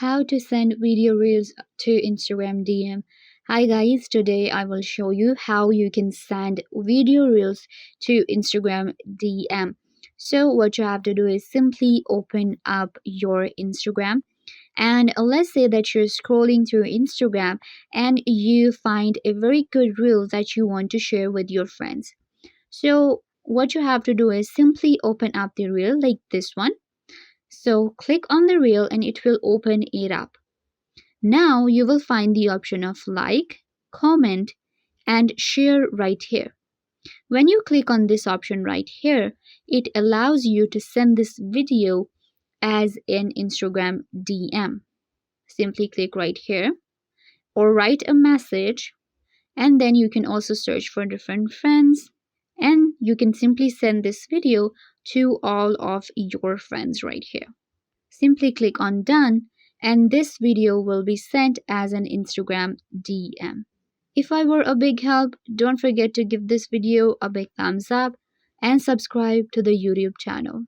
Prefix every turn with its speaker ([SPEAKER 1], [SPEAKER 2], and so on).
[SPEAKER 1] How to send video reels to Instagram DM. Hi guys, today I will show you how you can send video reels to Instagram DM. So what you have to do is simply open up your Instagram, and let's say that you're scrolling through Instagram and you find a very good reel that you want to share with your friends. So what you have to do is simply open up the reel like this one. So click on the reel and it will open it up. Now you will find the option of like, comment, and share right here. When you click on this option right here, it allows you to send this video as an Instagram DM. Simply click right here or write a message, and then you can also search for different friends, and you can simply send this video to all of your friends right here. Simply click on done and this video will be sent as an Instagram DM. If I were a big help, don't forget to give this video a big thumbs up and subscribe to the YouTube channel.